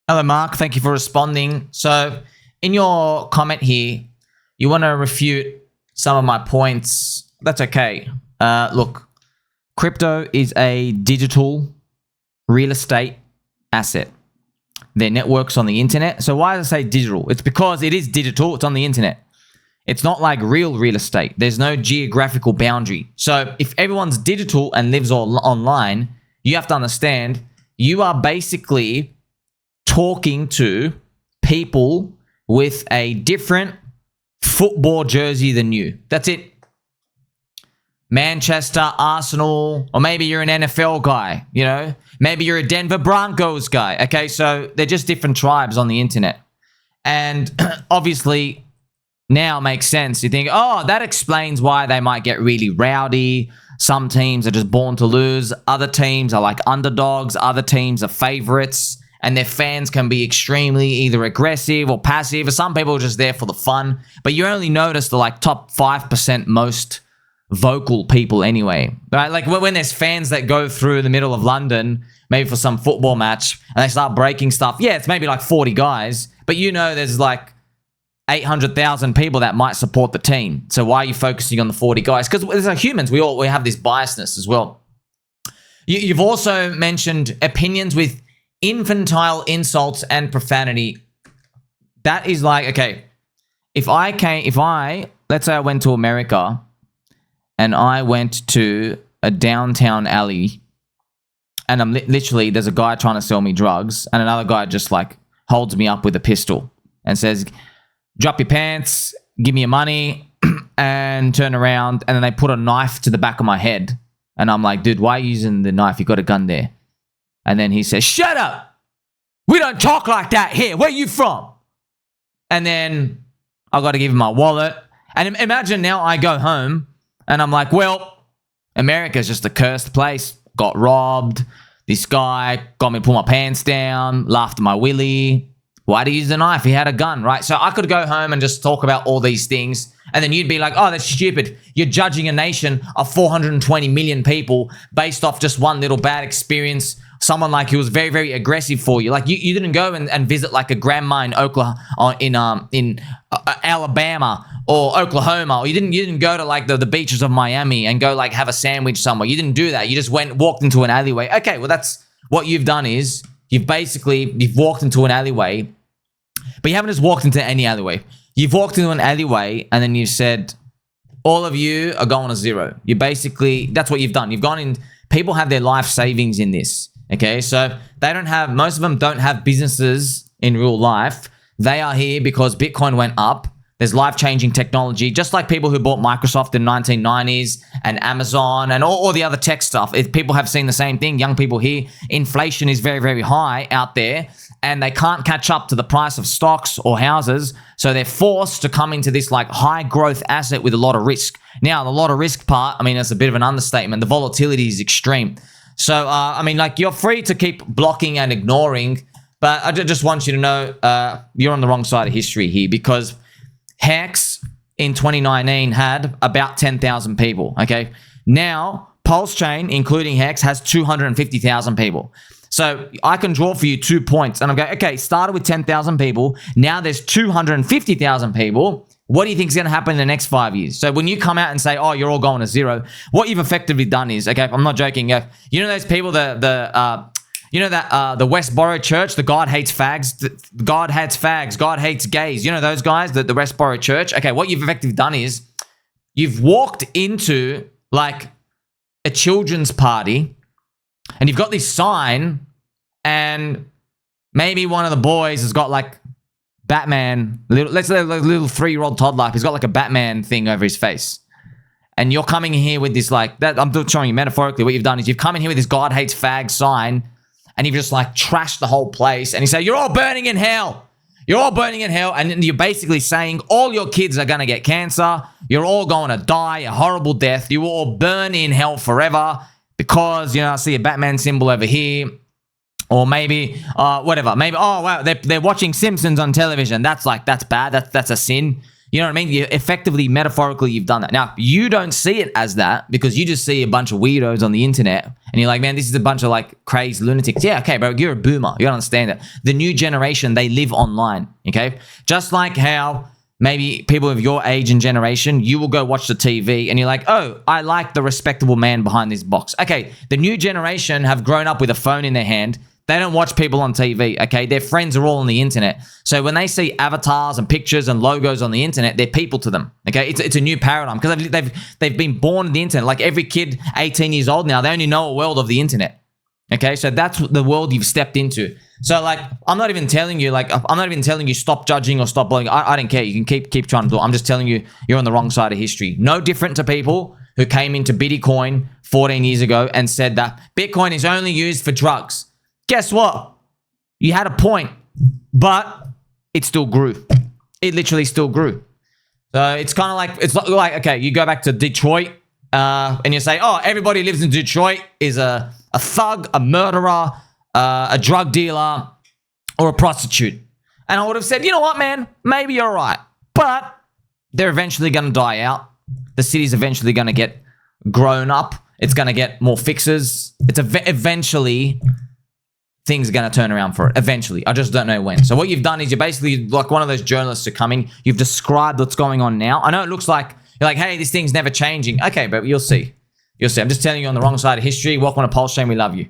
Hello, Mark. Thank you for responding. So, in your comment here, you want to refute some of my points. That's okay. Look, crypto is a digital real estate asset. They're networks on the internet. So why does I say digital? It's because it is digital. It's on the internet. It's not like real estate. There's no geographical boundary. So if everyone's digital and lives online, you have to understand you are basically talking to people with a different football jersey than you. That's it. Manchester, Arsenal, or maybe you're an NFL guy, you know? Maybe you're a Denver Broncos guy. Okay, so they're just different tribes on the internet. And obviously now makes sense. You think, oh, that explains why they might get really rowdy. Some teams are just born to lose. Other teams are like underdogs. Other teams are favorites. And their fans can be extremely either aggressive or passive. Or some people are just there for the fun. But you only notice the like top 5% most vocal people anyway. Right? Like when there's fans that go through the middle of London, maybe for some football match, and they start breaking stuff. Yeah, it's maybe like 40 guys. But you know there's like 800,000 people that might support the team. So why are you focusing on the 40 guys? Because as humans, we have this biasness as well. You've also mentioned opinions with infantile insults and profanity. That is like, okay, let's say I went to America and I went to a downtown alley and I'm literally, there's a guy trying to sell me drugs and another guy just like holds me up with a pistol and says, drop your pants, give me your money, and turn around. And then they put a knife to the back of my head. And I'm like, dude, why are you using the knife? You got a gun there. And then he says, shut up. We don't talk like that here. Where you from? And then I got to give him my wallet. And imagine now I go home and I'm like, well, America's just a cursed place. Got robbed. This guy got me to pull my pants down, laughed at my willy. Why do you use the knife? He had a gun, right? So I could go home and just talk about all these things. And then you'd be like, oh, that's stupid. You're judging a nation of 420 million people based off just one little bad experience. Someone like who was very, very aggressive for you. Like you didn't go and visit like a grandma in Oklahoma, in Alabama or Oklahoma. Or you didn't go to like the beaches of Miami and go like have a sandwich somewhere. You didn't do that. You just walked into an alleyway. Okay, well that's what you've done is you've walked into an alleyway. But you haven't just walked into any alleyway. You've walked into an alleyway and then you said, all of you are going to zero. You basically, that's what you've done. You've gone in, people have their life savings in this. Okay, so most of them don't have businesses in real life. They are here because Bitcoin went up. There's life-changing technology, just like people who bought Microsoft in the 1990s and Amazon and all the other tech stuff. People have seen the same thing. Young people here, inflation is very, very high out there and they can't catch up to the price of stocks or houses. So they're forced to come into this like high growth asset with a lot of risk. Now, the lot of risk part, I mean, that's a bit of an understatement. The volatility is extreme. So, I mean, like you're free to keep blocking and ignoring, but I just want you to know you're on the wrong side of history here because HEX in 2019 had about 10,000 people, okay? Now, PulseChain, including HEX, has 250,000 people. So I can draw for you 2 points and I'm going, okay, started with 10,000 people. Now there's 250,000 people. What do you think is going to happen in the next 5 years? So when you come out and say, oh, you're all going to zero, what you've effectively done is, okay, I'm not joking. You know those people, the Westboro Church, the God hates fags, God hates fags, God hates gays. You know those guys, the Westboro Church? Okay, what you've effectively done is you've walked into like a children's party and you've got this sign and maybe one of the boys has got like Batman, let's say a little 3-year-old toddler, he's got like a Batman thing over his face. And you're coming in here with this like, that I'm showing you metaphorically, what you've done is you've come in here with this God hates fag sign and you've just like trashed the whole place and you say, you're all burning in hell. You're all burning in hell. And you're basically saying all your kids are going to get cancer. You're all going to die a horrible death. You will all burn in hell forever because, you know, I see a Batman symbol over here. Or maybe, whatever. Maybe, oh, wow, they're watching Simpsons on television. That's bad. That's a sin. You know what I mean? You effectively, metaphorically, you've done that. Now, you don't see it as that because you just see a bunch of weirdos on the internet and you're like, man, this is a bunch of like crazy lunatics. Yeah, okay, bro, you're a boomer. You don't understand that. The new generation, they live online, okay? Just like how maybe people of your age and generation, you will go watch the TV and you're like, oh, I like the respectable man behind this box. Okay, the new generation have grown up with a phone in their hand. They don't watch people on TV, okay? Their friends are all on the internet. So when they see avatars and pictures and logos on the internet, they're people to them, okay? It's a new paradigm because they've been born on the internet. Like every kid 18 years old now, they only know a world of the internet, okay? So that's the world you've stepped into. So like, I'm not even telling you stop judging or stop blowing. I don't care. You can keep trying to do it. I'm just telling you, you're on the wrong side of history. No different to people who came into Bitcoin 14 years ago and said that Bitcoin is only used for drugs. Guess what? You had a point, but it still grew. It literally still grew. So it's kind of like, it's like, okay, you go back to Detroit and you say, oh, everybody who lives in Detroit is a thug, a murderer, a drug dealer, or a prostitute. And I would have said, you know what, man? Maybe you're right. But they're eventually going to die out. The city's eventually going to get grown up. It's going to get more fixes. It's eventually... things are going to turn around for it eventually. I just don't know when. So what you've done is you're basically like one of those journalists who come in. You've described what's going on now. I know it looks like you're like, hey, this thing's never changing. Okay, but you'll see. You'll see. I'm just telling you on the wrong side of history. Welcome to PulseChain. We love you.